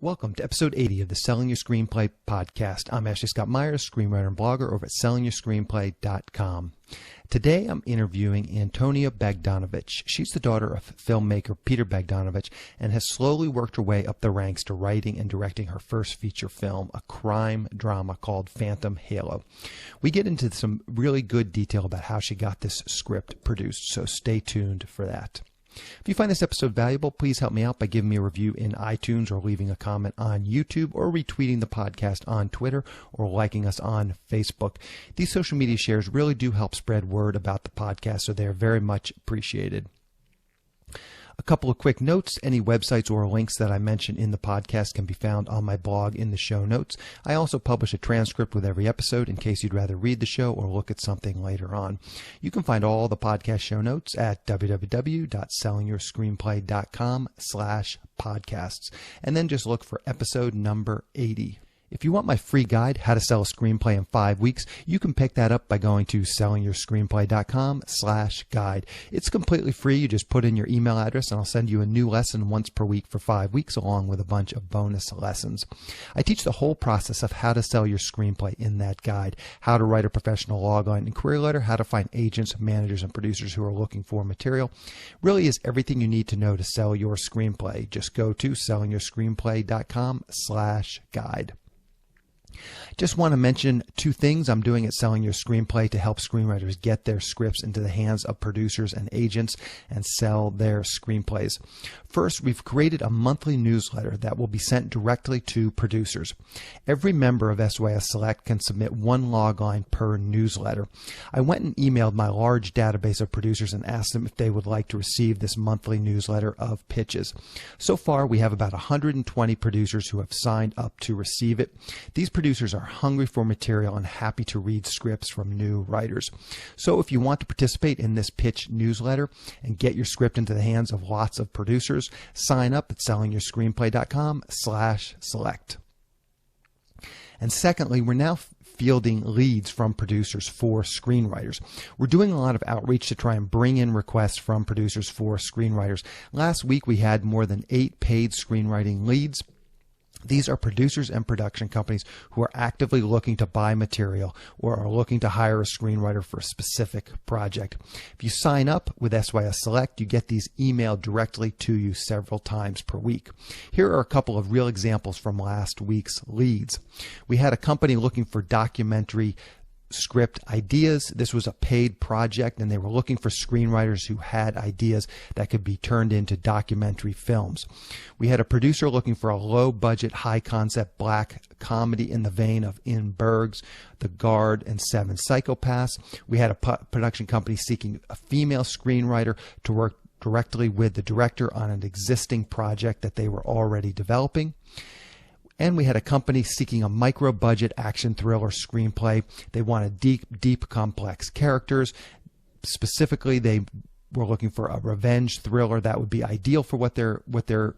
Welcome to episode 80 of the Selling Your Screenplay podcast. I'm Ashley Scott Myers, screenwriter and blogger over at sellingyourscreenplay.com. Today I'm interviewing Antonia Bogdanovich. She's the daughter of filmmaker Peter Bogdanovich and has slowly worked her way up the ranks to writing and directing her first feature film, a crime drama called Phantom Halo. We get into some really good detail about how she got this script produced, so stay tuned for that. If you find this episode valuable, please help me out by giving me a review in iTunes or leaving a comment on YouTube or retweeting the podcast on Twitter or liking us on Facebook. These social media shares really do help spread word about the podcast, so they're very much appreciated. A couple of quick notes. Any websites or links that I mention in the podcast can be found on my blog in the show notes. I also publish a transcript with every episode in case you'd rather read the show or look at something later on. You can find all the podcast show notes at www.sellingyourscreenplay.com/podcasts, and then just look for episode number 80. If you want my free guide, How to Sell a Screenplay in 5 Weeks, you can pick that up by going to sellingyourscreenplay.com/guide. It's completely free. You just put in your email address and I'll send you a new lesson once per week for 5 weeks along with a bunch of bonus lessons. I teach the whole process of how to sell your screenplay in that guide, how to write a professional logline and query letter, how to find agents, managers, and producers who are looking for material. Really is everything you need to know to sell your screenplay. Just go to sellingyourscreenplay.com/guide. Just want to mention two things I'm doing at Selling Your Screenplay to help screenwriters get their scripts into the hands of producers and agents and sell their screenplays. First, we've created a monthly newsletter that will be sent directly to producers. Every member of SYS Select can submit one logline per newsletter. I went and emailed my large database of producers and asked them if they would like to receive this monthly newsletter of pitches. So far, we have about 120 producers who have signed up to receive it. These producers are hungry for material and happy to read scripts from new writers. So if you want to participate in this pitch newsletter and get your script into the hands of lots of producers, sign up at sellingyourscreenplay.com/select. And secondly, we're now fielding leads from producers for screenwriters. We're doing a lot of outreach to try and bring in requests from producers for screenwriters. Last week we had more than 8 paid screenwriting leads. These are producers and production companies who are actively looking to buy material or are looking to hire a screenwriter for a specific project. If you sign up with SYS Select, you get these emailed directly to you several times per week. Here are a couple of real examples from last week's leads. We had a company looking for documentary script ideas. This was a paid project and they were looking for screenwriters who had ideas that could be turned into documentary films. We had a producer looking for a low budget, high concept black comedy in the vein of In Berg's The Guard and Seven Psychopaths. We had a production company seeking a female screenwriter to work directly with the director on an existing project that they were already developing. And we had a company seeking a micro-budget action thriller screenplay. They wanted deep, complex characters. Specifically, they were looking for a revenge thriller that would be ideal for what their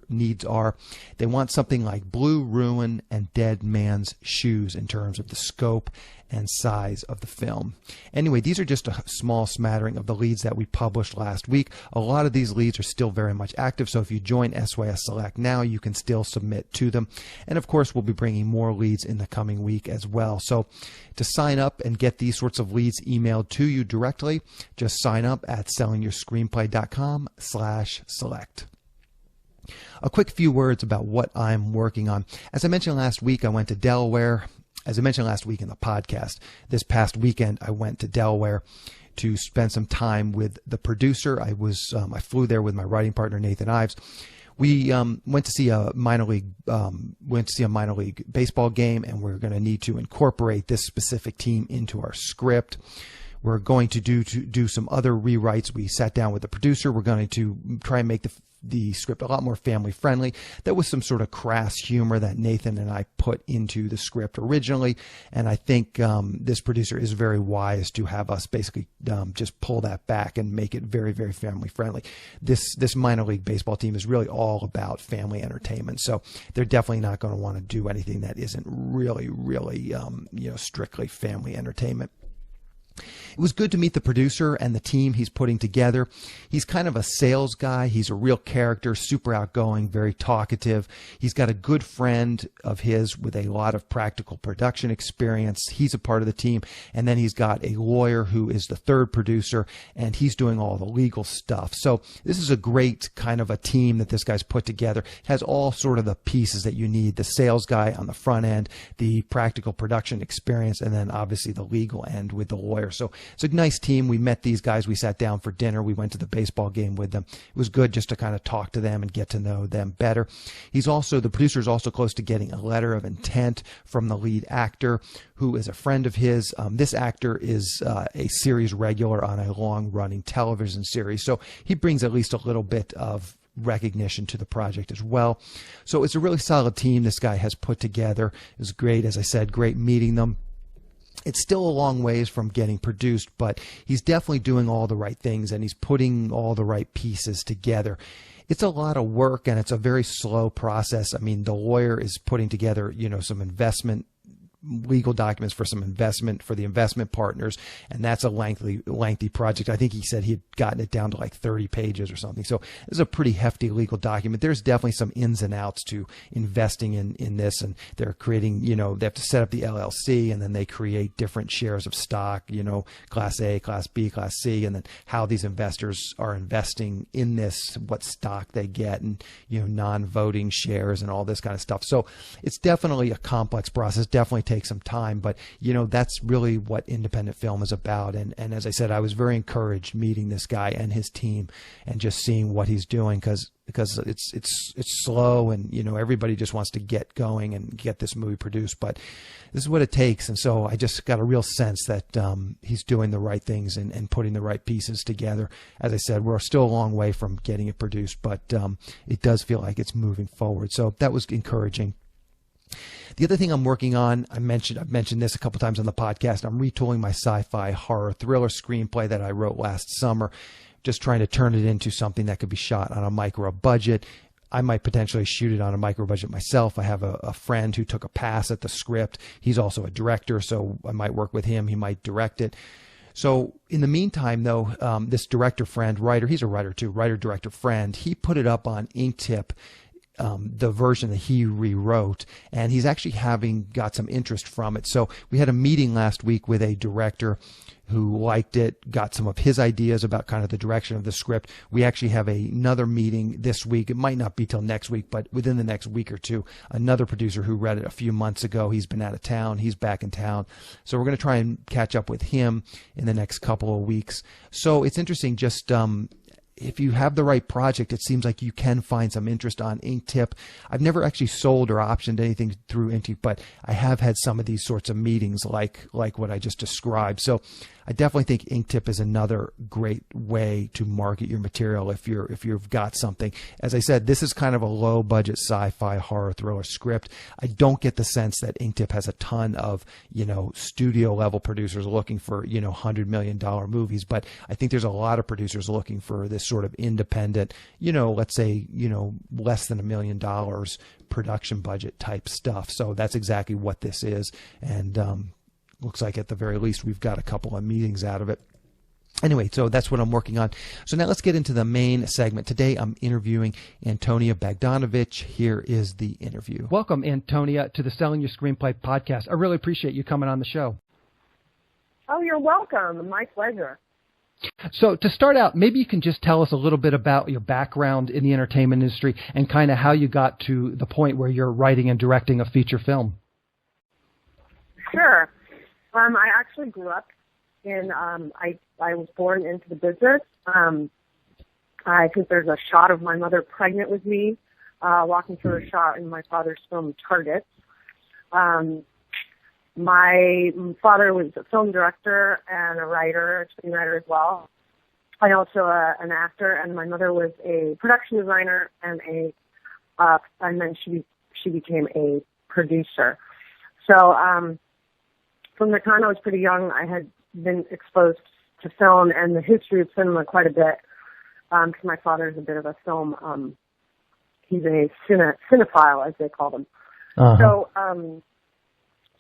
needs are. They want something like Blue Ruin and Dead Man's Shoes in terms of the scope and size of the film. Anyway, these are just a small smattering of the leads that we published last week. A lot of these leads are still very much active, so if you join SYS Select now, you can still submit to them. And of course, we'll be bringing more leads in the coming week as well. So to sign up and get these sorts of leads emailed to you directly, just sign up at sellingyourscreenplay.com/select. A quick few words about what I'm working on. As I mentioned last week, I went to Delaware. As I mentioned last week in the podcast, this past weekend I went to Delaware to spend some time with the producer. I flew there with my writing partner Nathan Ives. We went to see a minor league baseball game, and we're going to need to incorporate this specific team into our script. We're going to do some other rewrites. We sat down with the producer. We're going to try and make the script a lot more family friendly. That was some sort of crass humor that Nathan and I put into the script originally, and I think this producer is very wise to have us basically just pull that back and make it very, very family friendly. This minor league baseball team is really all about family entertainment, so they're definitely not going to want to do anything that isn't really strictly family entertainment. It was good to meet the producer and the team he's putting together. He's kind of a sales guy. He's a real character, super outgoing, very talkative. He's got a good friend of his with a lot of practical production experience. He's a part of the team. And then he's got a lawyer who is the third producer, and he's doing all the legal stuff. So this is a great kind of a team that this guy's put together. It has all sort of the pieces that you need: the sales guy on the front end, the practical production experience, and then obviously the legal end with the lawyer. So it's a nice team. We met these guys. We sat down for dinner. We went to the baseball game with them. It was good just to kind of talk to them and get to know them better. The producer is also close to getting a letter of intent from the lead actor, who is a friend of his. This actor is a series regular on a long-running television series, so he brings at least a little bit of recognition to the project as well. So it's a really solid team this guy has put together. It was great, as I said, great meeting them. It's still a long ways from getting produced, but he's definitely doing all the right things, and he's putting all the right pieces together. It's a lot of work, and it's a very slow process. I mean, the lawyer is putting together, some investment legal documents for some investment for the investment partners, and that's a lengthy project. I think he said he had gotten it down to like 30 pages or something. So this is a pretty hefty legal document. There's definitely some ins and outs to investing in this, and they're creating, they have to set up the LLC, and then they create different shares of stock, Class A, Class B, Class C, and then how these investors are investing in this, what stock they get, and non-voting shares and all this kind of stuff. So it's definitely a complex process. Definitely take some time, but that's really what independent film is about. And as I said, I was very encouraged meeting this guy and his team and just seeing what he's doing, because it's slow, and everybody just wants to get going and get this movie produced, but this is what it takes. And so I just got a real sense that he's doing the right things and putting the right pieces together. As I said, we're still a long way from getting it produced, but it does feel like it's moving forward. So that was encouraging. The other thing I'm working on, I've mentioned this a couple times on the podcast. I'm retooling my sci-fi horror thriller screenplay that I wrote last summer, just trying to turn it into something that could be shot on a micro budget. I might potentially shoot it on a micro budget myself. I have a friend who took a pass at the script. He's also a director, so I might work with him. He might direct it. So in the meantime, though, this director friend, he's a writer too, writer-director friend, he put it up on Inktip, the version that he rewrote, and he's actually got some interest from it. So we had a meeting last week with a director who liked it, got some of his ideas about kind of the direction of the script. We actually have another meeting this week. It might not be till next week, but within the next week or two, another producer who read it a few months ago, he's been out of town, he's back in town. So we're going to try and catch up with him in the next couple of weeks. So it's interesting, just if you have the right project, it seems like you can find some interest on Inktip. I've never actually sold or optioned anything through Inktip, but I have had some of these sorts of meetings like what I just described. So I definitely think Inktip is another great way to market your material if you've got something. As I said, this is kind of a low budget sci-fi horror thriller script. I don't get the sense that Inktip has a ton of, studio level producers looking for, $100 million movies, but I think there's a lot of producers looking for this sort of independent, let's say, less than $1 million production budget type stuff. So that's exactly what this is. And, looks like at the very least we've got a couple of meetings out of it. Anyway, so that's what I'm working on. So now let's get into the main segment. Today I'm interviewing Antonia Bogdanovich. Here is the interview. Welcome, Antonia, to the Selling Your Screenplay podcast. I really appreciate you coming on the show. Oh, you're welcome. My pleasure. So to start out, maybe you can just tell us a little bit about your background in the entertainment industry and kind of how you got to the point where you're writing and directing a feature film. Sure. I actually grew up in, I was born into the business. I think there's a shot of my mother pregnant with me, walking through a shot in my father's film Targets. My father was a film director and a writer, a screenwriter as well. I'm also an actor, and my mother was a production designer and then she became a producer. So, from the time I was pretty young, I had been exposed to film and the history of cinema quite a bit, because my father is a bit of a film, he's a cinephile, as they call them. Uh-huh.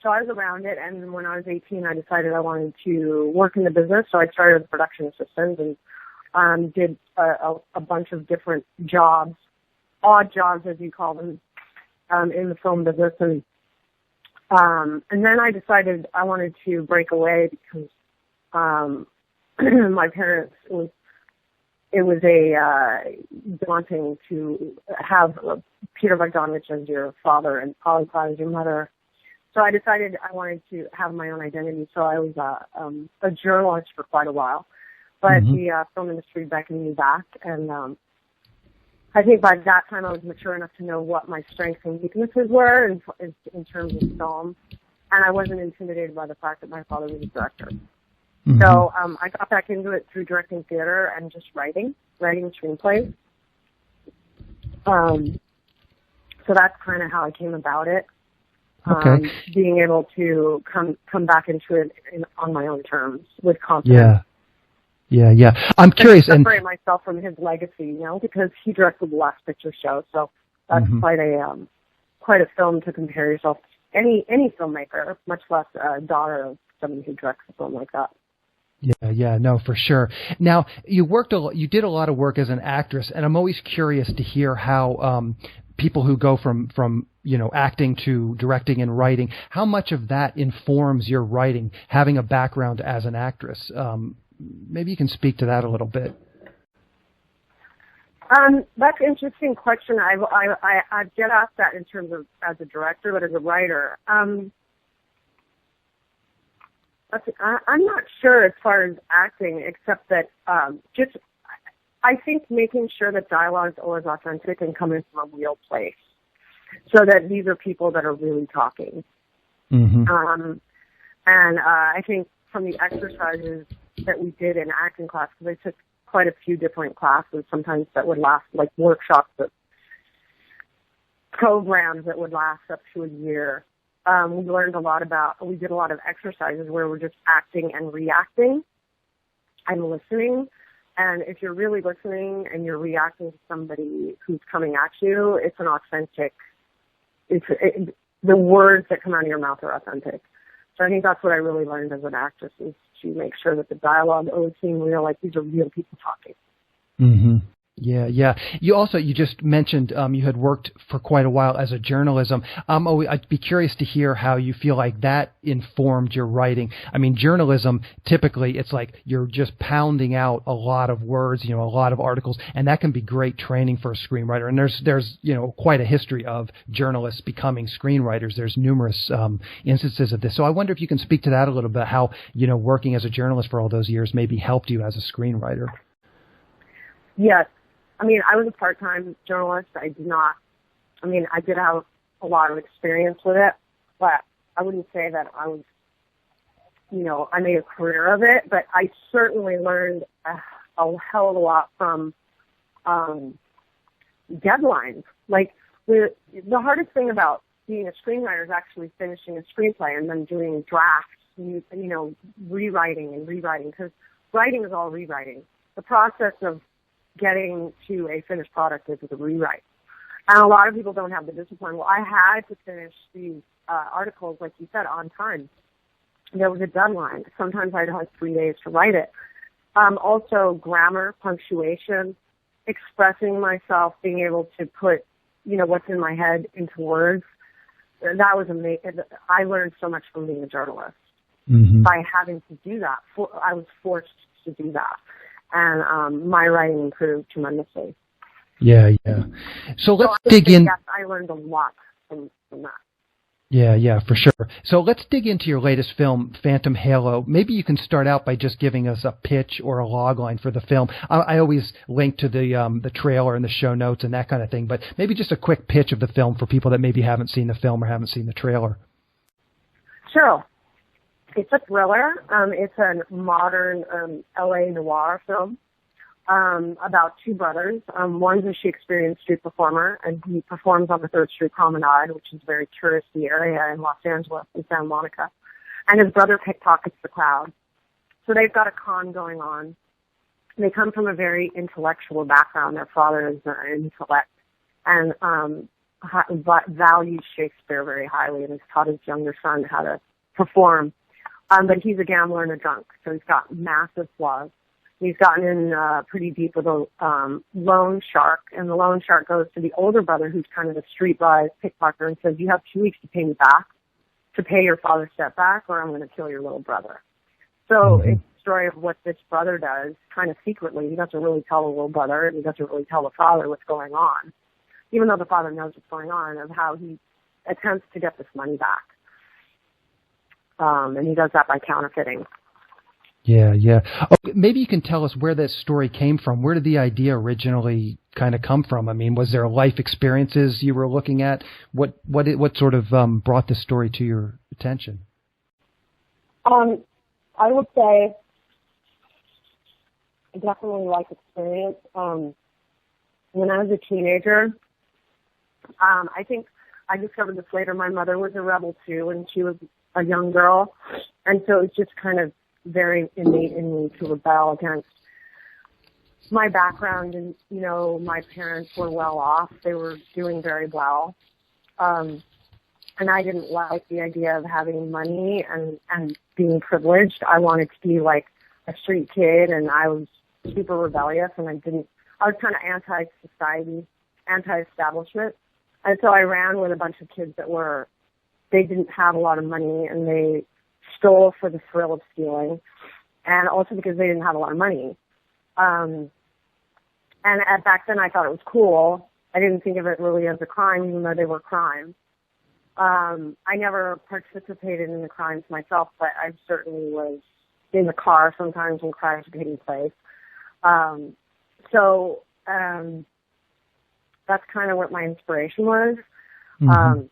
So I was around it, and when I was 18, I decided I wanted to work in the business, so I started as a production assistant and did a bunch of different jobs, odd jobs as you call them, in the film business. And then I decided I wanted to break away because my parents, it was daunting to have Peter Bogdanovich as your father and Polly Platt as your mother. So I decided I wanted to have my own identity. So I was a journalist for quite a while, but the film industry beckoned me back, and I think by that time I was mature enough to know what my strengths and weaknesses were in terms of film, and I wasn't intimidated by the fact that my father was a director. So I got back into it through directing theater and just writing screenplays. So that's kind of how I came about it. Okay. Being able to come back into it on my own terms with confidence. Yeah. I'm curious. And separate myself from his legacy, because he directed the Last Picture Show, so that's quite a film to compare yourself to any filmmaker, much less a daughter of somebody who directs a film like that. Yeah, no, for sure. Now, you did a lot of work as an actress, and I'm always curious to hear how people who go from acting to directing and writing, how much of that informs your writing, having a background as an actress. Maybe you can speak to that a little bit. That's an interesting question. I get asked that in terms of as a director, but as a writer, I'm not sure as far as acting, except that I think making sure that dialogue is always authentic and coming from a real place, so that these are people that are really talking. And I think from the exercises that we did in acting class, because I took quite a few different classes, sometimes that would last, like workshops, programs that would last up to a year. We learned we did a lot of exercises where we're just acting and reacting and listening. And if you're really listening and you're reacting to somebody who's coming at you, it's an authentic, the words that come out of your mouth are authentic. So I think that's what I really learned as an actress, is to make sure that the dialogue always seemed real, like these are real people talking. Yeah. You just mentioned you had worked for quite a while as a journalism. I'd be curious to hear how you feel like that informed your writing. I mean, journalism, typically it's like you're just pounding out a lot of words, a lot of articles, and that can be great training for a screenwriter. And there's quite a history of journalists becoming screenwriters. There's numerous instances of this. So I wonder if you can speak to that a little bit, how, working as a journalist for all those years maybe helped you as a screenwriter. Yes. I mean, I was a part-time journalist. I did have a lot of experience with it, but I wouldn't say that I was, I made a career of it, but I certainly learned a hell of a lot from deadlines. Like, the hardest thing about being a screenwriter is actually finishing a screenplay and then doing drafts, rewriting, because writing is all rewriting. The process of getting to a finished product is the rewrite. And a lot of people don't have the discipline. Well, I had to finish these articles, like you said, on time. There was a deadline. Sometimes I'd have 3 days to write it. Also, grammar, punctuation, expressing myself, being able to put, what's in my head into words. That was amazing. I learned so much from being a journalist by having to do that. I was forced to do that. And my writing improved tremendously. Yeah. So let's dig in. Yes, I learned a lot from that. Yeah, for sure. So let's dig into your latest film, Phantom Halo. Maybe you can start out by just giving us a pitch or a logline for the film. I always link to the trailer and the show notes and that kind of thing, but maybe just a quick pitch of the film for people that maybe haven't seen the film or haven't seen the trailer. Sure. It's a thriller. It's a modern LA noir film about two brothers. One's a Shakespearean street performer, and he performs on the 3rd Street Promenade, which is a very touristy area in Los Angeles, in Santa Monica. And his brother pickpockets the crowd. So they've got a con going on. They come from a very intellectual background. Their father is an intellect. And values Shakespeare very highly and has taught his younger son how to perform. But he's a gambler and a drunk, so he's got massive flaws. He's gotten in pretty deep with a loan shark, and the loan shark goes to the older brother, who's kind of a streetwise pickpocket, and says, "You have 2 weeks to pay me back, to pay your father's debt back, or I'm going to kill your little brother." So it's a story of what this brother does, kind of secretly. He doesn't really tell the little brother, and he doesn't really tell the father what's going on, even though the father knows what's going on, of how he attempts to get this money back. And he does that by counterfeiting. Yeah, yeah. Oh, maybe you can tell us where this story came from. Where did the idea originally kind of come from? I mean, was there life experiences you were looking at? What sort of brought this story to your attention? I would say definitely life experience. When I was a teenager, I think I discovered this later. My mother was a rebel too, and she was a young girl, and so it was just kind of very innate in me to rebel against my background. And, you know, my parents were well off. They were doing very well. And I didn't like the idea of having money and being privileged. I wanted to be like a street kid, and I was super rebellious, and I was kind of anti-society, anti-establishment. And so I ran with a bunch of kids they didn't have a lot of money, and they stole for the thrill of stealing, and also because they didn't have a lot of money. And back then I thought it was cool. I didn't think of it really as a crime, even though they were crimes. I never participated in the crimes myself, but I certainly was in the car sometimes when crimes were taking place. So that's kind of what my inspiration was. Mm-hmm.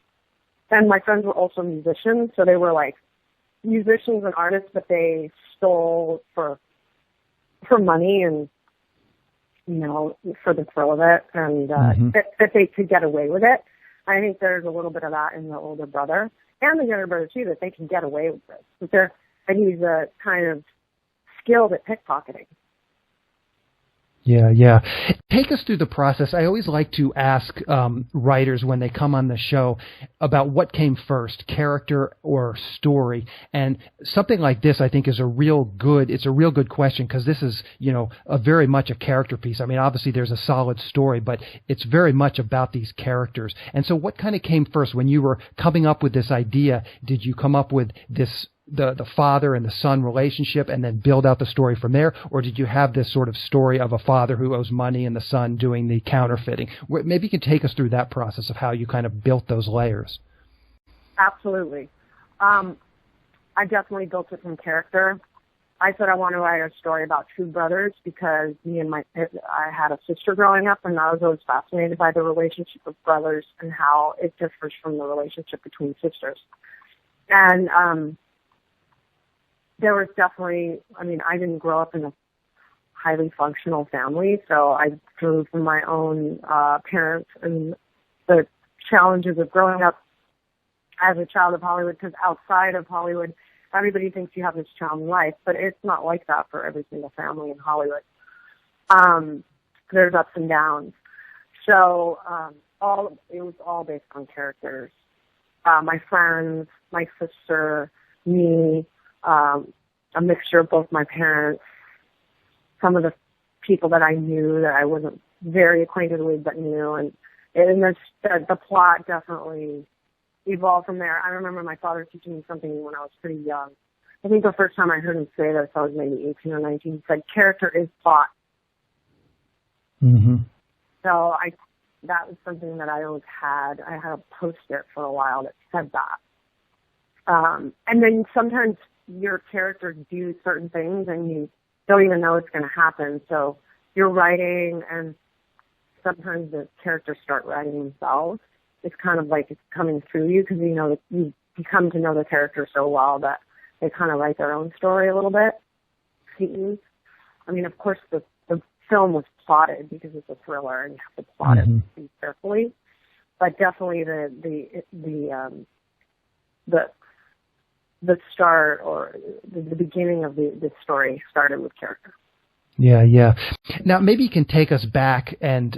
And my friends were also musicians, so they were like musicians and artists, but they stole for money and, you know, for the thrill of it, and that they could get away with it. I think there's a little bit of that in the older brother and the younger brother too, that they can get away with it. And he's kind of skilled at pickpocketing. Yeah, yeah. Take us through the process. I always like to ask writers when they come on the show about what came first, character or story. And something like this, I think, is a real good question, because this is, you know, very much a character piece. I mean, obviously there's a solid story, but it's very much about these characters. And so what kind of came first when you were coming up with this idea? Did you come up with this the father and the son relationship and then build out the story from there? Or did you have this sort of story of a father who owes money and the son doing the counterfeiting? Maybe you can take us through that process of how you kind of built those layers. Absolutely. I definitely built it from character. I said I want to write a story about two brothers because I had a sister growing up, and I was always fascinated by the relationship of brothers and how it differs from the relationship between sisters. And there was definitely, I mean, I didn't grow up in a highly functional family, so I drew from my own parents and the challenges of growing up as a child of Hollywood, because outside of Hollywood, everybody thinks you have this charmed life, but it's not like that for every single family in Hollywood. There's ups and downs. So it was all based on characters. My friends, my sister, me, a mixture of both my parents, some of the people that I knew that I wasn't very acquainted with but knew, and the plot definitely evolved from there. I remember my father teaching me something when I was pretty young. I think the first time I heard him say this, I was maybe 18 or 19. He said, "Character is plot." Mm-hmm. So that was something that I always had. I had a post-it for a while that said that. And then sometimes your characters do certain things and you don't even know it's going to happen. So you're writing, and sometimes the characters start writing themselves. It's kind of like it's coming through you, because you know that you come to know the character so well that they kind of write their own story a little bit. I mean, of course, the film was plotted because it's a thriller and you have to plot it pretty carefully. But definitely the start or the beginning of the story started with character. Yeah, yeah. Now, maybe you can take us back and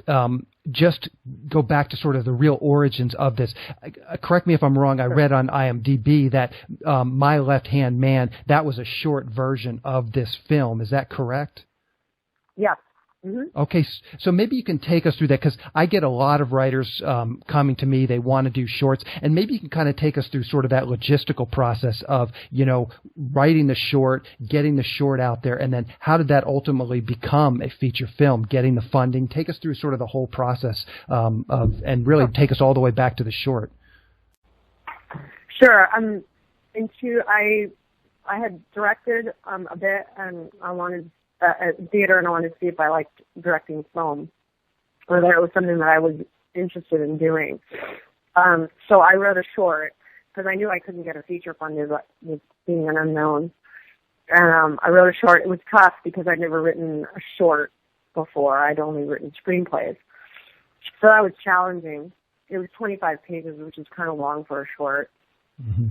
just go back to sort of the real origins of this. Correct me if I'm wrong. I read on IMDb that My Left Hand Man, that was a short version of this film. Is that correct? Yeah. Mm-hmm. Okay, so maybe you can take us through that, because I get a lot of writers coming to me. They want to do shorts, and maybe you can kind of take us through sort of that logistical process of, writing the short, getting the short out there, and then how did that ultimately become a feature film, getting the funding. Take us through sort of the whole process and really take us all the way back to the short. Sure. I had directed a bit, and I wanted theater, and I wanted to see if I liked directing film, or that it was something that I was interested in doing. So I wrote a short, because I knew I couldn't get a feature funded with being an unknown. And I wrote a short. It was tough because I'd never written a short before. I'd only written screenplays. So that was challenging. It was 25 pages, which is kind of long for a short. Mm-hmm.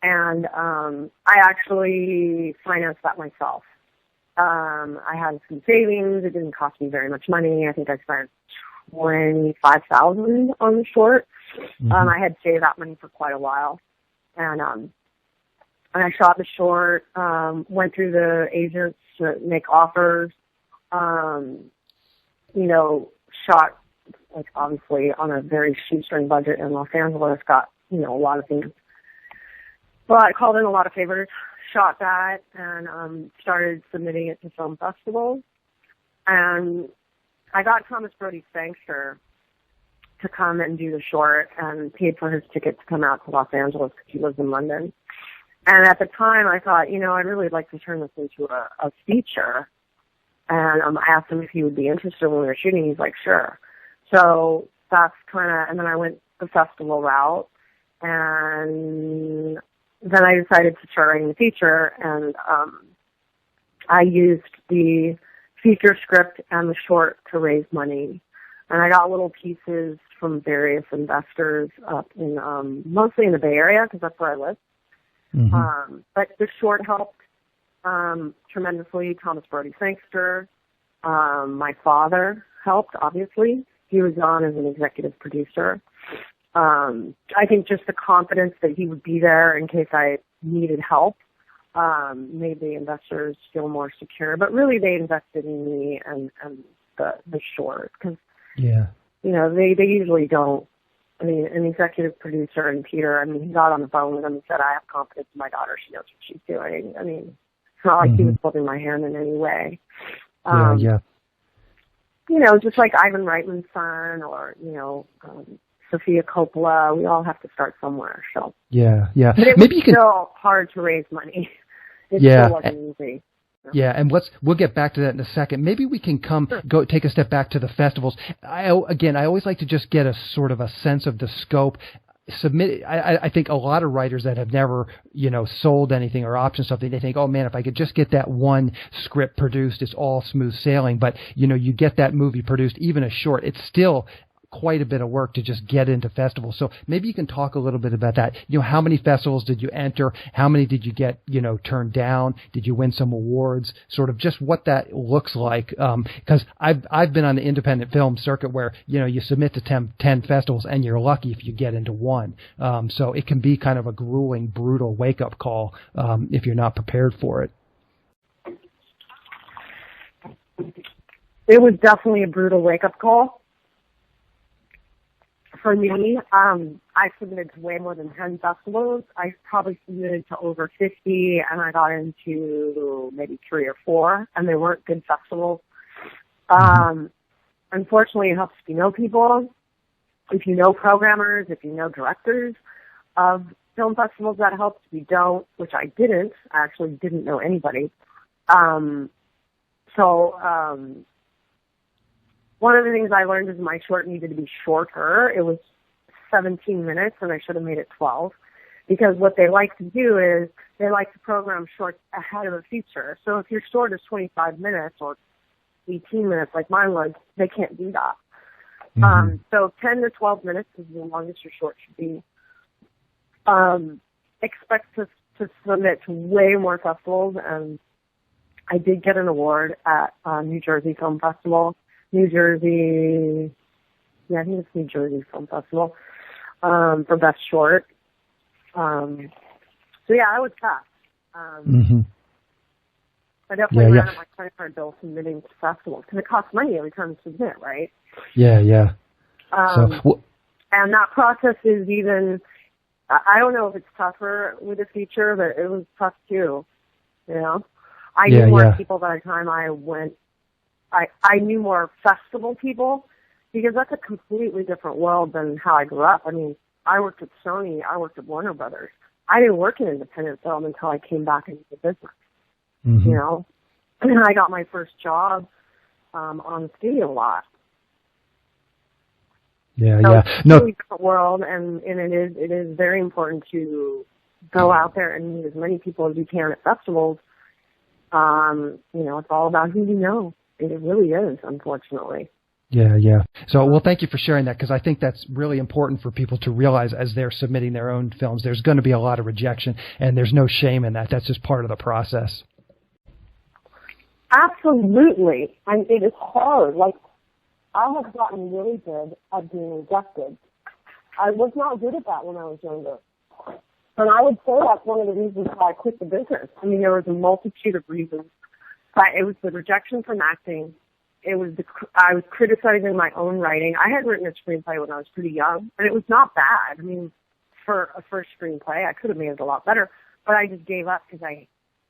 I actually financed that myself. I had some savings. It didn't cost me very much money. I think I spent $25,000 on the short. Mm-hmm. I had saved that money for quite a while, and I shot the short. Went through the agents to make offers. Shot obviously on a very shoestring budget in Los Angeles. Got a lot of things. Well, I called in a lot of favors. Shot that and started submitting it to film festivals. And I got Thomas Brody Sangster to come and do the short, and paid for his ticket to come out to Los Angeles because he lives in London. And at the time I thought, I'd really like to turn this into a feature. And I asked him if he would be interested when we were shooting. He's like, sure. So that's and then I went the festival route, and then I decided to start writing the feature, and I used the feature script and the short to raise money. And I got little pieces from various investors up in, mostly in the Bay Area, because that's where I live. Mm-hmm. But the short helped tremendously. Thomas Brody Sangster. My father helped, obviously. He was on as an executive producer. I think just the confidence that he would be there in case I needed help made the investors feel more secure. But really, they invested in me and the short, because they usually don't. I mean, an executive producer and Peter, he got on the phone with him and said, I have confidence in my daughter. She knows what she's doing. It's not like he was holding my hand in any way. Just like Ivan Reitman's son, or Sofia Coppola, we all have to start somewhere. So but it was still hard to raise money. It still wasn't easy. Yeah, and we'll get back to that in a second. Maybe we can go take a step back to the festivals. I always like to just get a sort of a sense of the scope. I think a lot of writers that have never, sold anything or optioned something, they think, oh man, if I could just get that one script produced, it's all smooth sailing. But, you get that movie produced, even a short, it's still quite a bit of work to just get into festivals. So maybe you can talk a little bit about that. How many festivals did you enter? How many did you get, turned down? Did you win some awards? Sort of just what that looks like. Because I've been on the independent film circuit where, you submit to 10 festivals and you're lucky if you get into one. So it can be kind of a grueling, brutal wake-up call if you're not prepared for it. It was definitely a brutal wake-up call. For me, I submitted to way more than 10 festivals. I probably submitted to over 50, and I got into maybe 3 or 4, and they weren't good festivals. Unfortunately, it helps if you know people, if you know programmers, if you know directors of film festivals, that helps. If you don't, which I didn't, I actually didn't know anybody. One of the things I learned is my short needed to be shorter. It was 17 minutes, and I should have made it 12. Because what they like to do is they like to program shorts ahead of a feature. So if your short is 25 minutes or 18 minutes like mine was, they can't do that. Mm-hmm. So 10 to 12 minutes is the longest your short should be. Expect to submit to way more festivals, and I did get an award at New Jersey Film Festival. I think it's New Jersey Film Festival, for Best Short. So yeah, I was tough. I definitely ran up my credit card bill submitting to festivals because it costs money every time you submit, right? Yeah. And that process is even, I don't know if it's tougher with a feature, but it was tough too. You know, I knew more people by the time I went. I knew more festival people because that's a completely different world than how I grew up. I mean, I worked at Sony, I worked at Warner Brothers. I didn't work in independent film until I came back into the business. You know, and I got my first job on the studio lot. So it's a totally different world, and it is very important to go out there and meet as many people as you can at festivals. You know, it's all about who you know. It really is, unfortunately. Yeah. So, well, thank you for sharing that, because I think that's really important for people to realize as they're submitting their own films. There's going to be a lot of rejection, and there's no shame in that. That's just part of the process. Absolutely. And it is hard. Like, I have gotten really good at being rejected. I was not good at that when I was younger. And I would say that's one of the reasons why I quit the business. I mean, there was a multitude of reasons. But it was the rejection from acting. It was I was criticizing my own writing. I had written a screenplay when I was pretty young, and it was not bad. I mean, for a first screenplay, I could have made it a lot better. But I just gave up because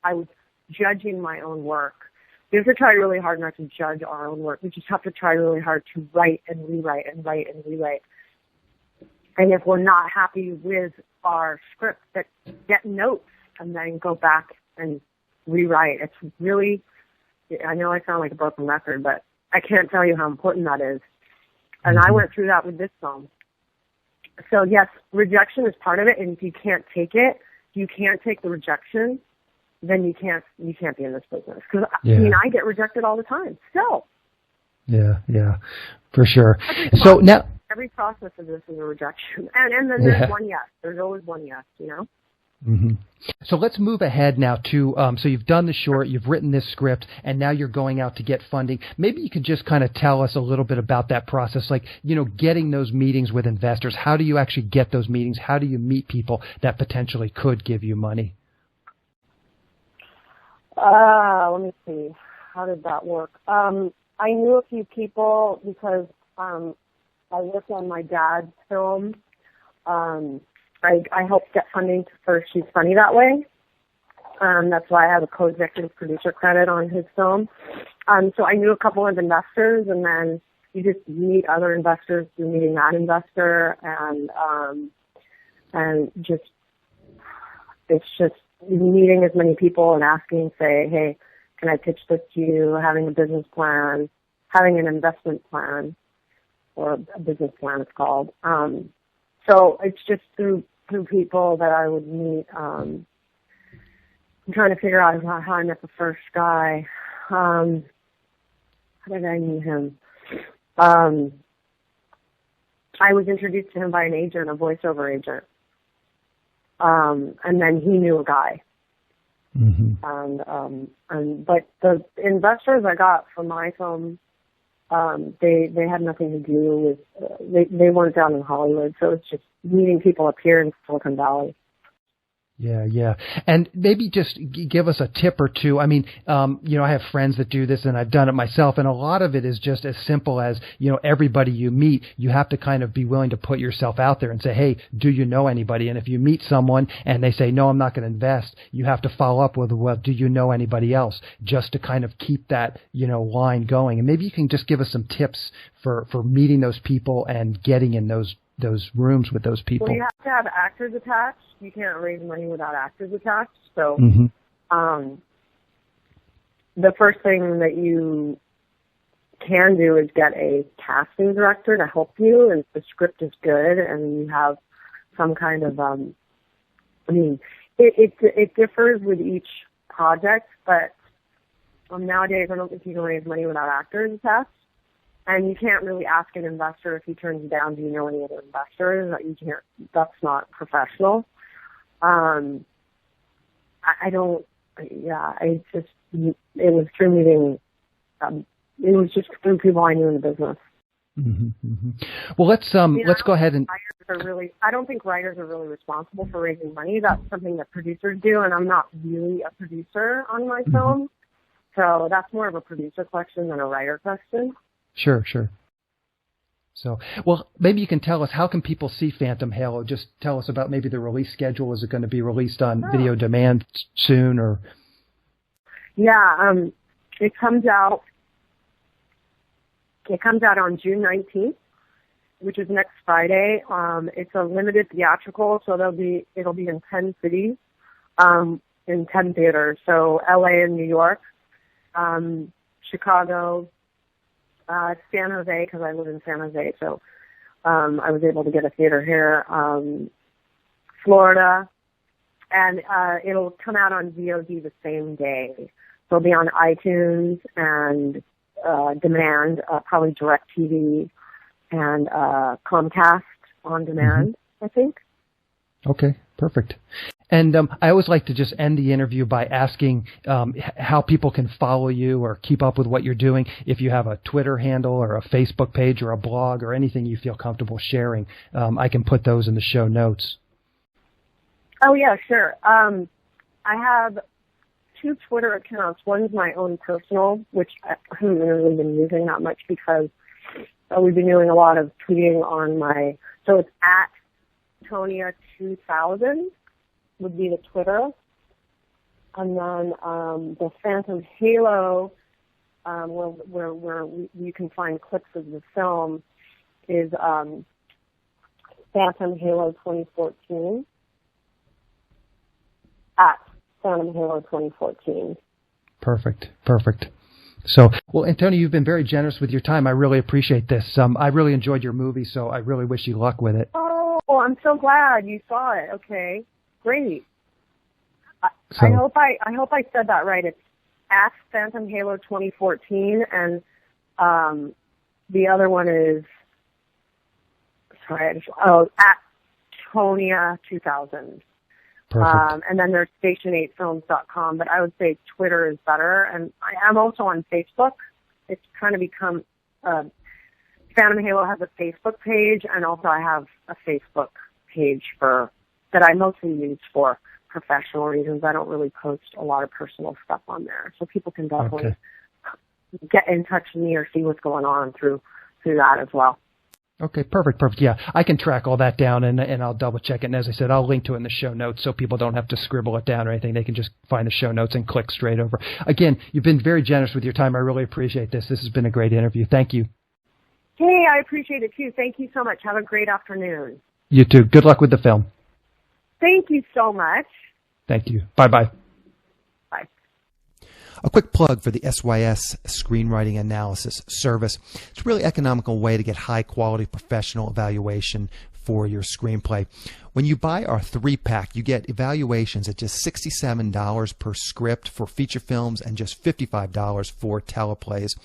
I was judging my own work. We have to try really hard not to judge our own work. We just have to try really hard to write and rewrite and write and rewrite. And if we're not happy with our script, get notes and then go back and rewrite. It's really, I know I sound like a broken record, but I can't tell you how important that is. And I went through that with this film. So yes, rejection is part of it, and if you can't take it, you can't take the rejection, then you can't be in this business. Because I mean, I get rejected all the time still. Yeah, for sure. So now every process of this is a rejection, and then there's one yes. There's always one yes, you know. So let's move ahead now to, so you've done the short, you've written this script, and now you're going out to get funding. Maybe you could just kind of tell us a little bit about that process, like, you know, getting those meetings with investors. How do you actually get those meetings? How do you meet people that potentially could give you money? Let me see. How did that work? I knew a few people because I worked on my dad's film. I helped get funding for She's Funny That Way. That's why I have a co-executive producer credit on his film. So I knew a couple of investors, and then you just meet other investors through meeting that investor, and it's just meeting as many people and asking, say, hey, can I pitch this to you? Having a business plan, having an investment plan, or a business plan it's called. So it's just through people that I would meet. I'm trying to figure out how I met the first guy. How did I meet him? I was introduced to him by an agent, a voiceover agent. And then he knew a guy. But the investors I got for my film, they had nothing to do with, they weren't down in Hollywood, so it's just meeting people up here in Silicon Valley. Yeah. And maybe just give us a tip or two. I mean, you know, I have friends that do this, and I've done it myself, and a lot of it is just as simple as, you know, everybody you meet, you have to kind of be willing to put yourself out there and say, hey, do you know anybody? And if you meet someone and they say, no, I'm not going to invest, you have to follow up with, well, do you know anybody else? Just to kind of keep that, you know, line going. And maybe you can just give us some tips for meeting those people and getting in those rooms with those people. Well, you have to have actors attached. You can't raise money without actors attached. So the first thing that you can do is get a casting director to help you, and if the script is good and you have some kind of, I mean, it differs with each project, but nowadays I don't think you can raise money without actors attached. And you can't really ask an investor if he turns you down, do you know any other investors? You can't, that's not professional. I don't, yeah, I just, was through meeting, it was just through people I knew in the business. Mm-hmm, mm-hmm. Well, let's go ahead and. I don't think writers are really responsible for raising money. That's something that producers do, and I'm not really a producer on my film, so that's more of a producer question than a writer question. Sure. So, well, maybe you can tell us, how can people see Phantom Halo? Just tell us about maybe the release schedule. Is it going to be released on video demand soon, or? Yeah, it comes out on June 19th, which is next Friday. It's a limited theatrical, so it'll be in 10 cities, in 10 theaters. So LA and New York, Chicago, San Jose, because I live in San Jose, so I was able to get a theater here, Florida, and it'll come out on VOD the same day. So it'll be on iTunes and demand, probably DirecTV and Comcast on demand, I think. Okay, perfect. And I always like to just end the interview by asking how people can follow you or keep up with what you're doing. If you have a Twitter handle or a Facebook page or a blog or anything you feel comfortable sharing, I can put those in the show notes. Oh, yeah, sure. I have 2 Twitter accounts. One's my own personal, which I haven't really been using that much because we've been doing a lot of tweeting on my, so it's at Antonia 2000 would be the Twitter. And then the Phantom Halo, where you can find clips of the film, is Phantom Halo 2014. At Phantom Halo 2014. Perfect. So, well, Antonia, you've been very generous with your time. I really appreciate this. I really enjoyed your movie, so I really wish you luck with it. Oh, I'm so glad you saw it. Okay, great. I hope I said that right. It's at Phantom Halo 2014, and the other one is at Antonia 2000. Perfect. And then there's station8films.com, but I would say Twitter is better. And I'm also on Facebook. It's kind of become, Phantom Halo has a Facebook page, and also I have a Facebook page that I mostly use for professional reasons. I don't really post a lot of personal stuff on there. So people can definitely get in touch with me or see what's going on through that as well. Okay, perfect. Yeah, I can track all that down, and I'll double check it. And as I said, I'll link to it in the show notes so people don't have to scribble it down or anything. They can just find the show notes and click straight over. Again, you've been very generous with your time. I really appreciate this. This has been a great interview. Thank you. Hey, I appreciate it too. Thank you so much. Have a great afternoon. You too. Good luck with the film. Thank you so much. Thank you. Bye-bye. Bye. A quick plug for the SYS Screenwriting Analysis Service. It's a really economical way to get high-quality professional evaluation for your screenplay. When you buy our 3-pack, you get evaluations at just $67 per script for feature films and just $55 for teleplays.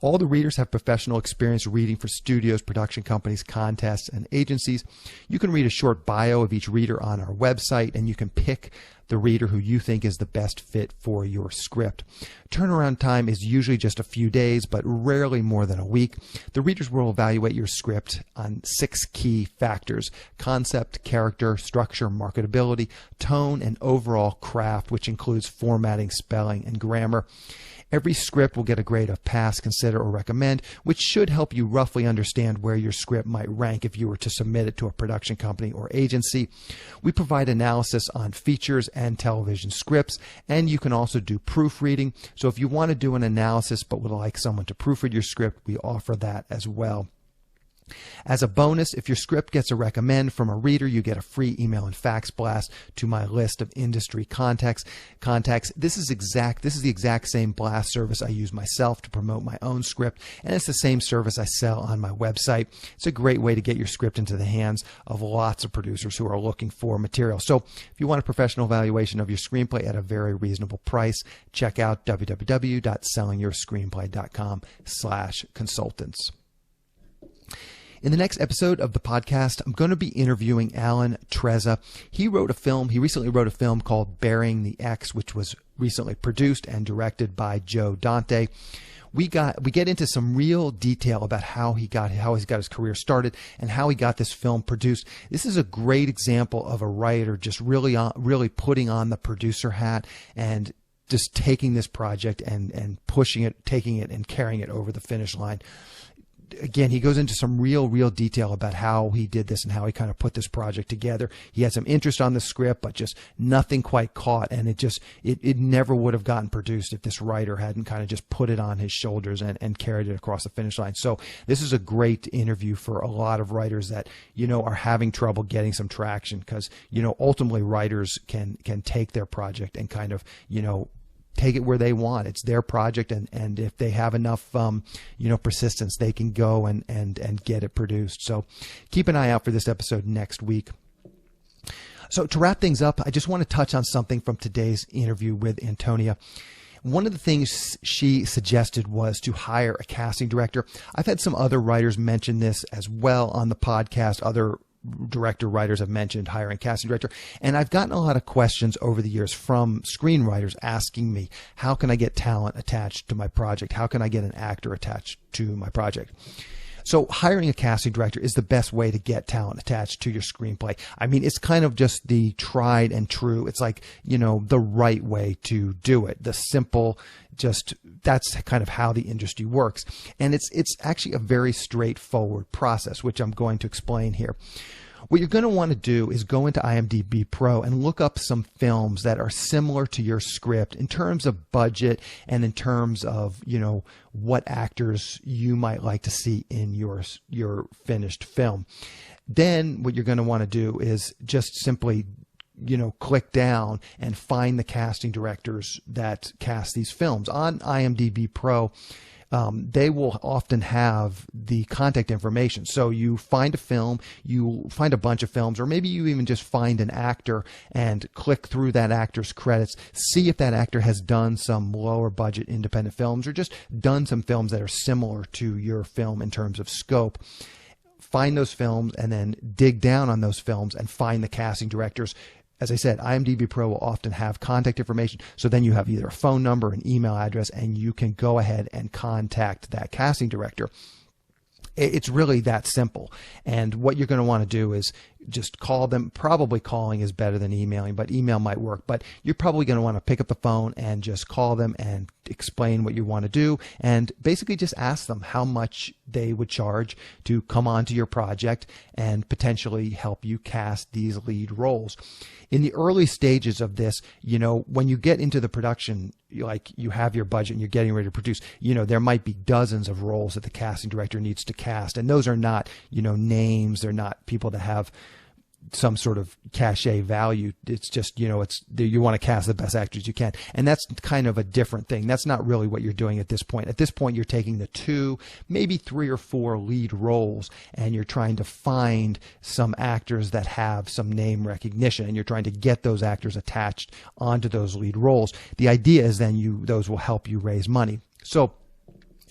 All the readers have professional experience reading for studios, production companies, contests, and agencies. You can read a short bio of each reader on our website, and you can pick the reader who you think is the best fit for your script. Turnaround time is usually just a few days, but rarely more than a week. The readers will evaluate your script on 6 key factors: concept, character, structure, marketability, tone, and overall craft, which includes formatting, spelling, and grammar. Every script will get a grade of pass, consider, or recommend, which should help you roughly understand where your script might rank if you were to submit it to a production company or agency. We provide analysis on features and television scripts, and you can also do proofreading. So if you want to do an analysis but would like someone to proofread your script, we offer that as well. As a bonus, if your script gets a recommend from a reader, you get a free email and fax blast to my list of industry contacts. This is the exact same blast service I use myself to promote my own script, and it's the same service I sell on my website. It's a great way to get your script into the hands of lots of producers who are looking for material. So if you want a professional evaluation of your screenplay at a very reasonable price, check out www.sellingyourscreenplay.com/consultants. In the next episode of the podcast, I'm going to be interviewing Alan Trezza. He recently wrote a film called Burying the X, which was recently produced and directed by Joe Dante. We get into some real detail about how he's got his career started and how he got this film produced. This is a great example of a writer just really putting on the producer hat and just taking this project and pushing it, taking it and carrying it over the finish line. Again, he goes into some real detail about how he did this and how he kind of put this project together. He had some interest on the script, but just nothing quite caught. And it never would have gotten produced if this writer hadn't kind of just put it on his shoulders and carried it across the finish line. So this is a great interview for a lot of writers that, are having trouble getting some traction because, ultimately writers can take their project and kind of, take it where they want. It's their project, and if they have enough persistence, they can go and get it produced. So keep an eye out for this episode next week. So to wrap things up, I just want to touch on something from today's interview with Antonia. One of the things she suggested was to hire a casting director. I've had some other writers mention this as well on the podcast. Other writers have mentioned hiring a casting director, and I've gotten a lot of questions over the years from screenwriters asking me, how can I get talent attached to my project? How can I get an actor attached to my project? So hiring a casting director is the best way to get talent attached to your screenplay. I mean, it's kind of just the tried and true. It's like, the right way to do it. The simple, that's kind of how the industry works. And it's actually a very straightforward process, which I'm going to explain here. What you're going to want to do is go into IMDb Pro and look up some films that are similar to your script in terms of budget and in terms of, what actors you might like to see in your finished film. Then what you're going to want to do is just simply click down and find the casting directors that cast these films. On IMDb Pro, they will often have the contact information. So you find a film, you find a bunch of films, or maybe you even just find an actor and click through that actor's credits, see if that actor has done some lower budget independent films or just done some films that are similar to your film in terms of scope. Find those films and then dig down on those films and find the casting directors. As I said, IMDb Pro will often have contact information. So then you have either a phone number, an email address, and you can go ahead and contact that casting director. It's really that simple. And what you're going to want to do is just call them. Probably calling is better than emailing, but email might work. But you're probably going to want to pick up the phone and just call them and explain what you want to do and basically just ask them how much they would charge to come onto your project and potentially help you cast these lead roles. In the early stages of this, when you get into the production, like you have your budget and you're getting ready to produce, there might be dozens of roles that the casting director needs to cast. And those are not, names. They're not people that have some sort of cachet value. It's just, you want to cast the best actors you can. And that's kind of a different thing. That's not really what you're doing at this point. At this point, you're taking the 2, maybe 3 or 4 lead roles, and you're trying to find some actors that have some name recognition, and you're trying to get those actors attached onto those lead roles. The idea is then those will help you raise money. So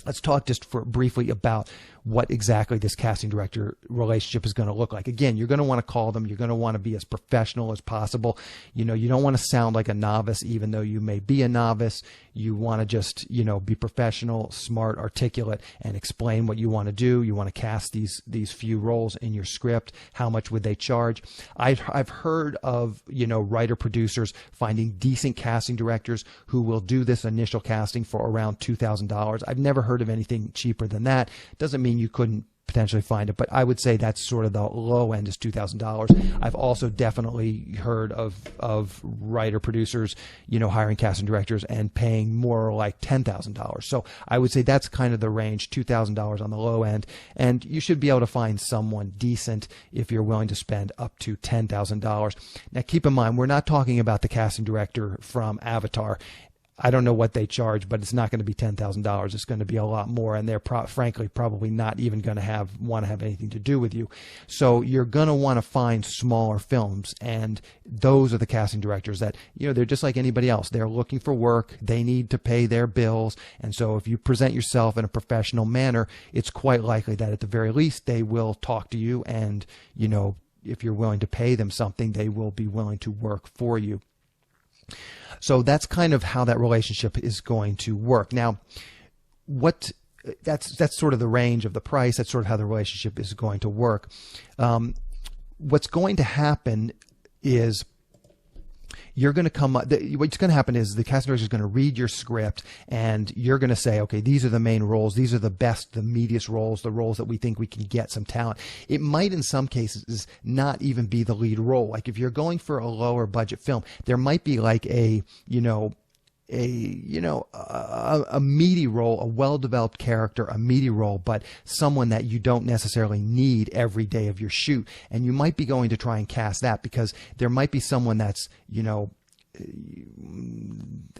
let's talk just briefly about what exactly this casting director relationship is going to look like. Again, you're going to want to call them. You're going to want to be as professional as possible. You don't want to sound like a novice, even though you may be a novice. You want to just, be professional, smart, articulate, and explain what you want to do. You want to cast these few roles in your script. How much would they charge? I've heard of, writer producers finding decent casting directors who will do this initial casting for around $2,000. I've never heard of anything cheaper than that. Doesn't mean you couldn't potentially find it, but I would say that's sort of the low end is $2,000. I've also definitely heard of writer producers, hiring casting directors and paying more like $10,000. So I would say that's kind of the range, $2,000 on the low end, and you should be able to find someone decent if you're willing to spend up to $10,000. Now keep in mind, we're not talking about the casting director from Avatar. I don't know what they charge, but it's not going to be $10,000. It's going to be a lot more, and they're frankly probably not even going to want to have anything to do with you. So you're going to want to find smaller films, and those are the casting directors that, they're just like anybody else. They're looking for work. They need to pay their bills, and so if you present yourself in a professional manner, it's quite likely that at the very least they will talk to you, and if you're willing to pay them something, they will be willing to work for you. So that's kind of how that relationship is going to work. Now, that's sort of the range of the price. That's sort of how the relationship is going to work. What's going to happen is you're going to come up, what's going to happen is the casting director is going to read your script, and you're going to say, okay, these are the main roles. These are the best, the meatiest roles, the roles that we think we can get some talent. It might, in some cases, not even be the lead role. Like if you're going for a lower budget film, there might be like a meaty role, a well-developed character, a meaty role, but someone that you don't necessarily need every day of your shoot. And you might be going to try and cast that because there might be someone that's,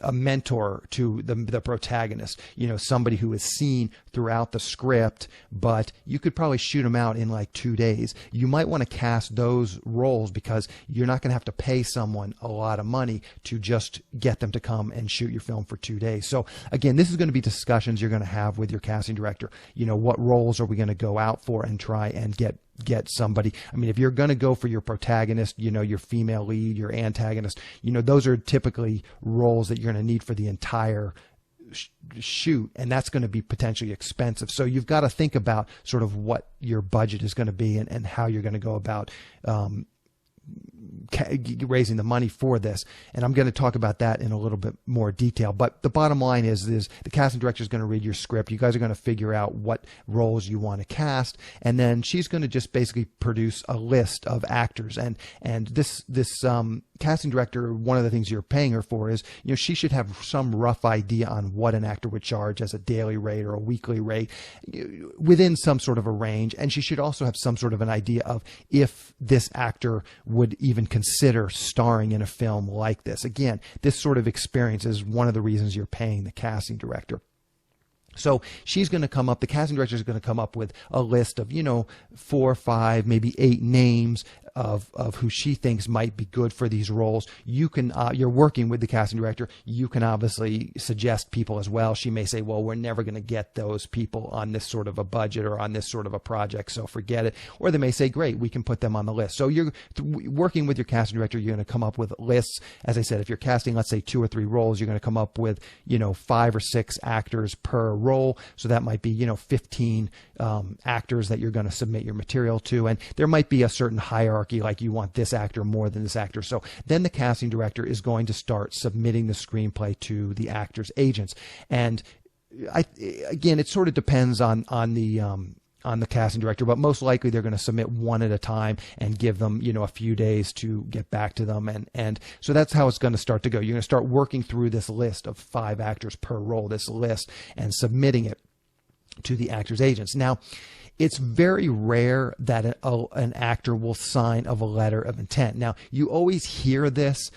a mentor to the protagonist, somebody who is seen throughout the script, but you could probably shoot them out in like 2 days. You might want to cast those roles because you're not going to have to pay someone a lot of money to just get them to come and shoot your film for 2 days. So again, this is going to be discussions you're going to have with your casting director. What roles are we going to go out for and try and get somebody. I mean, if you're going to go for your protagonist, your female lead, your antagonist, those are typically roles that you're going to need for the entire shoot, and that's going to be potentially expensive. So you've got to think about sort of what your budget is going to be and how you're going to go about raising the money for this. And I'm going to talk about that in a little bit more detail. But the bottom line is the casting director is going to read your script. You guys are going to figure out what roles you want to cast. And then she's going to just basically produce a list of actors. And this casting director, one of the things you're paying her for is, she should have some rough idea on what an actor would charge as a daily rate or a weekly rate within some sort of a range. And she should also have some sort of an idea of if this actor would even consider starring in a film like this. Again, this sort of experience is one of the reasons you're paying the casting director. So she's going to come up, the casting director is going to come up with a list of, 4 or 5, maybe 8 names of who she thinks might be good for these roles. You can, you're working with the casting director. You can obviously suggest people as well. She may say, well, we're never going to get those people on this sort of a budget or on this sort of a project, so forget it. Or they may say, great, we can put them on the list. So you're working with your casting director. You're going to come up with lists. As I said, if you're casting, let's say 2 or 3 roles, you're going to come up with, 5 or 6 actors per role. So that might be, 15 actors that you're going to submit your material to. And there might be a certain hierarchy, like you want this actor more than this actor. So then the casting director is going to start submitting the screenplay to the actors' agents. And again, it sort of depends on the casting director, but most likely they're going to submit one at a time and give them, a few days to get back to them. And so that's how it's going to start to go. You're going to start working through this list of 5 actors per role, this list, and submitting it to the actors' agents. Now, it's very rare that an actor will sign a letter of intent. Now, you always hear this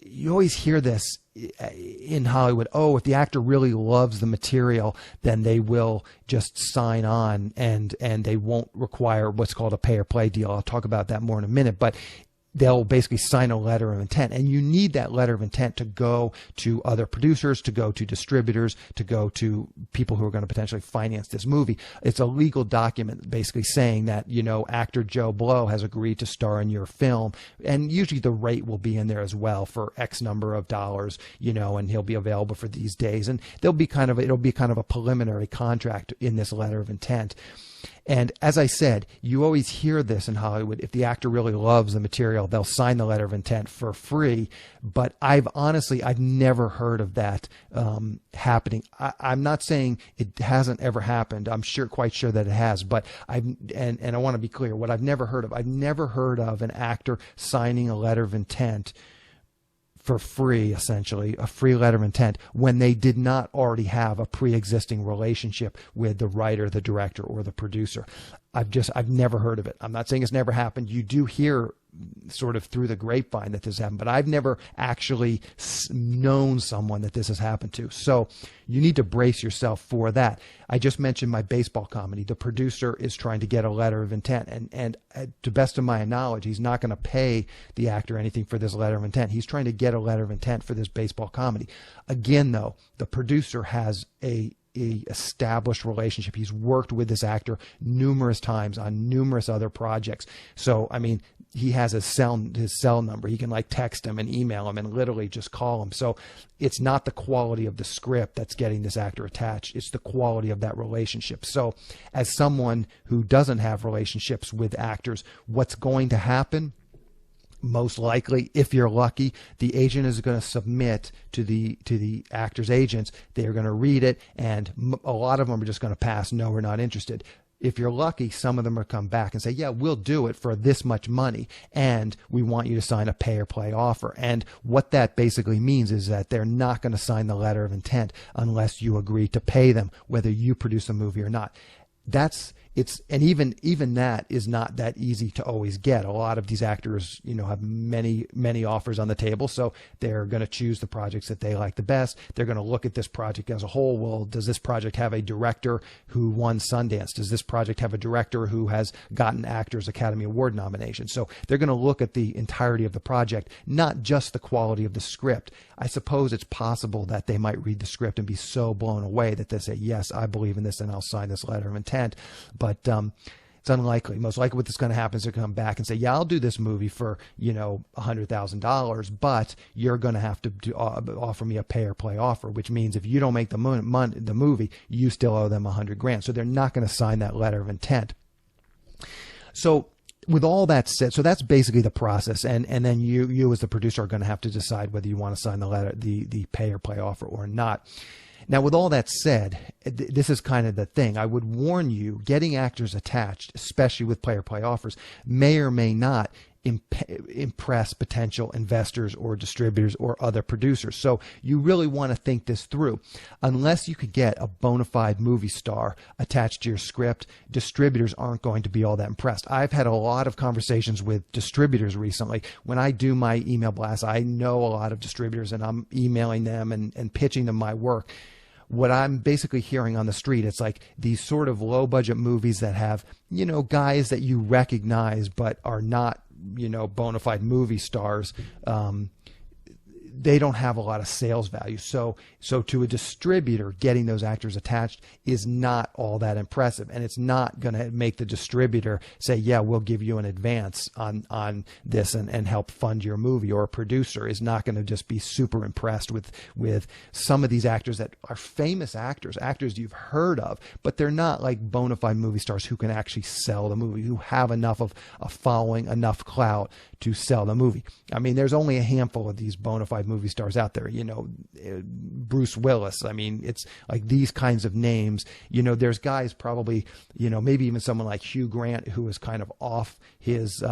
in Hollywood. Oh, if the actor really loves the material, then they will just sign on and they won't require what's called a pay or play deal. I'll talk about that more in a minute, but they'll basically sign a letter of intent, and you need that letter of intent to go to other producers, to go to distributors, to go to people who are going to potentially finance this movie. It's a legal document basically saying that, actor Joe Blow has agreed to star in your film, and usually the rate will be in there as well for X number of dollars, and he'll be available for these days, and it'll be kind of a preliminary contract in this letter of intent. And as I said, you always hear this in Hollywood. If the actor really loves the material, they'll sign the letter of intent for free. But I've never heard of that happening. I'm not saying it hasn't ever happened. I'm quite sure that it has. But I want to be clear. What I've never heard of an actor signing a letter of intent for free, essentially, a free letter of intent, when they did not already have a pre-existing relationship with the writer, the director, or the producer. I've never heard of it. I'm not saying it's never happened. You do hear sort of through the grapevine that this happened, but I've never actually known someone that this has happened to. So you need to brace yourself for that. I just mentioned my baseball comedy. The producer is trying to get a letter of intent, and to best of my knowledge, he's not going to pay the actor anything for this letter of intent. He's trying to get a letter of intent for this baseball comedy. Again, though, the producer has a established relationship. He's worked with this actor numerous times on numerous other projects. So, I mean, he has his cell number. He can like text him and email him and literally just call him. So it's not the quality of the script that's getting this actor attached. It's the quality of that relationship. So as someone who doesn't have relationships with actors, what's going to happen? Most likely, if you're lucky, the agent is going to submit to the actor's agents. They're going to read it, and a lot of them are just going to pass, no, we're not interested. If you're lucky, some of them will come back and say, yeah, we'll do it for this much money, and we want you to sign a pay or play offer. And what that basically means is that they're not going to sign the letter of intent unless you agree to pay them, whether you produce a movie or not. And even that is not that easy to always get. A lot of these actors, have many offers on the table, so they're going to choose the projects that they like the best. They're going to look at this project as a whole. Well, does this project have a director who won Sundance? Does this project have a director who has gotten Actors Academy Award nominations? So they're going to look at the entirety of the project, not just the quality of the script. I suppose it's possible that they might read the script and be so blown away that they say, yes, I believe in this and I'll sign this letter of intent. But it's unlikely. Most likely what's going to happen is they're going to come back and say, yeah, I'll do this movie for, $100,000, but you're going to have to offer me a pay or play offer, which means if you don't make the movie, you still owe them $100,000. So they're not going to sign that letter of intent. So with all that said, so that's basically the process. And then you as the producer are going to have to decide whether you want to sign the pay or play offer or not. Now, with all that said, this is kind of the thing. I would warn you, getting actors attached, especially with pay or play offers, may or may not impress potential investors or distributors or other producers. So you really want to think this through. Unless you could get a bona fide movie star attached to your script, distributors aren't going to be all that impressed. I've had a lot of conversations with distributors recently. When I do my email blasts, I know a lot of distributors, and I'm emailing them and pitching them my work. What I'm basically hearing on the street, it's like these sort of low budget movies that have, guys that you recognize but are not, bona fide movie stars. They don't have a lot of sales value. So to a distributor, getting those actors attached is not all that impressive. And it's not going to make the distributor say, yeah, we'll give you an advance on this and help fund your movie. Or a producer is not going to just be super impressed with some of these actors that are famous actors you've heard of, but they're not like bona fide movie stars who can actually sell the movie, who have enough of a following, enough clout to sell the movie. I mean, there's only a handful of these bona fide movie stars out there, Bruce Willis. I mean, it's like these kinds of names, there's guys probably, maybe even someone like Hugh Grant, who is kind of off his,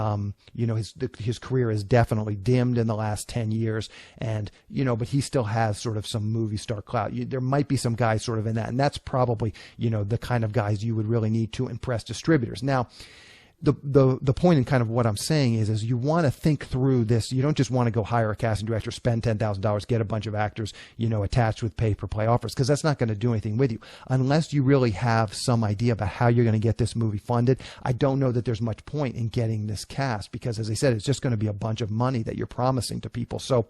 his career is definitely dimmed in the last 10 years. And, but he still has sort of some movie star clout. There might be some guys sort of in that. And that's probably, the kind of guys you would really need to impress distributors. Now, the point in kind of what I'm saying is you want to think through this. You don't just want to go hire a casting director, spend $10,000, get a bunch of actors, attached with pay per play offers, because that's not going to do anything with you unless you really have some idea about how you're going to get this movie funded. I don't know that there's much point in getting this cast because, as I said, it's just going to be a bunch of money that you're promising to people. So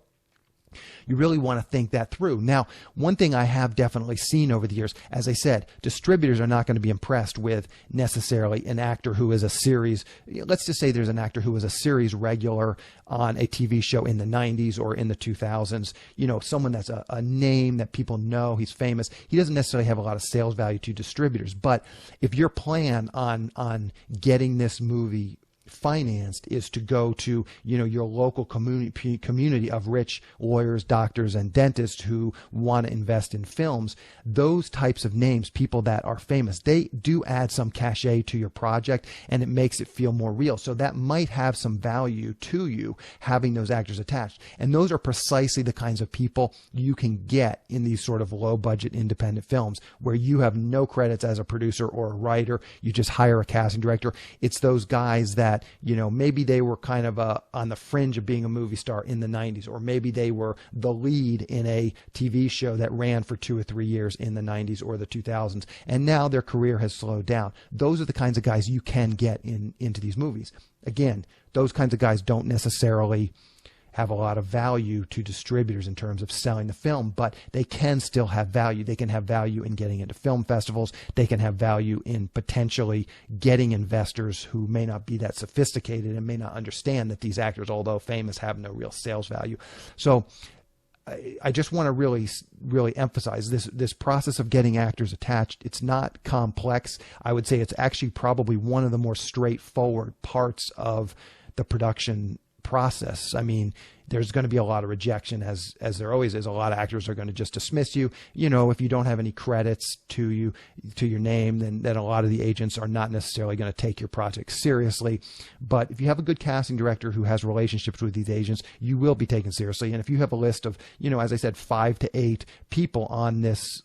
you really want to think that through. Now, one thing I have definitely seen over the years, as I said, distributors are not going to be impressed with necessarily an actor who is a series. Let's just say there's an actor who is a series regular on a TV show in the 90s or in the 2000s, someone that's a name that people know, he's famous. He doesn't necessarily have a lot of sales value to distributors. But if your plan on getting this movie financed is to go to your local community of rich lawyers, doctors, and dentists who want to invest in films, those types of names, people that are famous, they do add some cachet to your project, and it makes it feel more real. So that might have some value to you having those actors attached. And those are precisely the kinds of people you can get in these sort of low budget independent films where you have no credits as a producer or a writer. You just hire a casting director. It's those guys that that, maybe they were kind of on the fringe of being a movie star in the 90s, or maybe they were the lead in a TV show that ran for 2 or 3 years in the 90s or the 2000s, and now their career has slowed down. Those are the kinds of guys you can get into these movies. Again, those kinds of guys don't necessarily have a lot of value to distributors in terms of selling the film, but they can still have value. They can have value in getting into film festivals. They can have value in potentially getting investors who may not be that sophisticated and may not understand that these actors, although famous, have no real sales value. So I just want to really, really emphasize this process of getting actors attached. It's not complex. I would say it's actually probably one of the more straightforward parts of the production process. I mean, there's going to be a lot of rejection, as there always is. A lot of actors are going to just dismiss you. If you don't have any credits to your name, then a lot of the agents are not necessarily going to take your project seriously. But if you have a good casting director who has relationships with these agents, you will be taken seriously. And if you have a list of, as I said, 5 to 8 people on this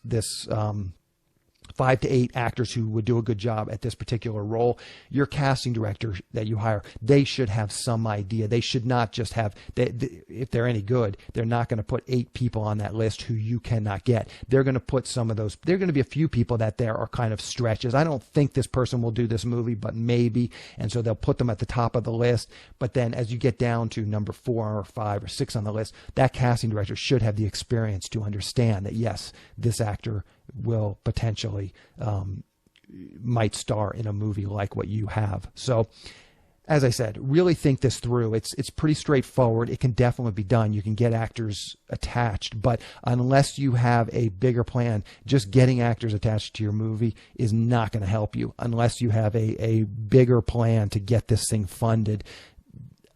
5 to 8 actors who would do a good job at this particular role, your casting director that you hire, they should have some idea. They should not just have, if they're any good, they're not going to put 8 people on that list who you cannot get. They're going to put some of those, there are going to be a few people that there are kind of stretches. I don't think this person will do this movie, but maybe. And so they'll put them at the top of the list. But then as you get down to number 4 or 5 or 6 on the list, that casting director should have the experience to understand that, yes, this actor will potentially might star in a movie like what you have. So as I said, really think this through. It's pretty straightforward. It can definitely be done. You can get actors attached, but unless you have a bigger plan, just getting actors attached to your movie is not going to help you. Unless you have a bigger plan to get this thing funded,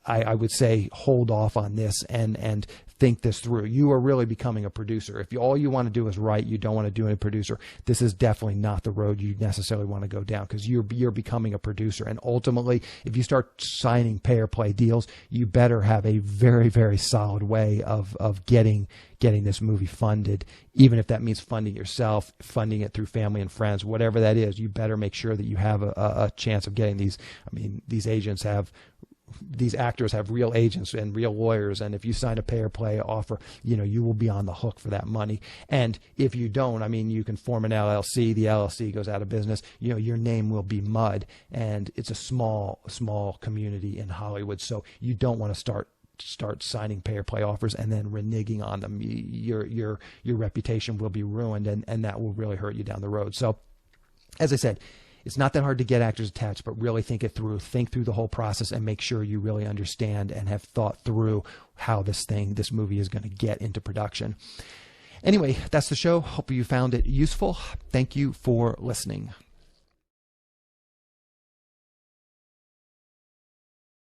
I would say hold off on this and think this through. You are really becoming a producer. If all you want to do is write, you don't want to do any producer, this is definitely not the road you necessarily want to go down, because you're becoming a producer. And ultimately, if you start signing pay-or-play deals, you better have a very, very solid way of getting this movie funded, even if that means funding yourself, funding it through family and friends, whatever that is. You better make sure that you have a chance of getting these. I mean, these actors have real agents and real lawyers, and if you sign a pay-or-play offer, you will be on the hook for that money. And if you don't, I mean, you can form an LLC. The LLC goes out of business. Your name will be mud, and it's a small community in Hollywood. So you don't want to start signing pay-or-play offers and then reneging on them. Your reputation will be ruined, and that will really hurt you down the road. So, as I said, it's not that hard to get actors attached, but really think it through. Think through the whole process and make sure you really understand and have thought through how this movie is going to get into production. Anyway, that's the show. Hope you found it useful. Thank you for listening.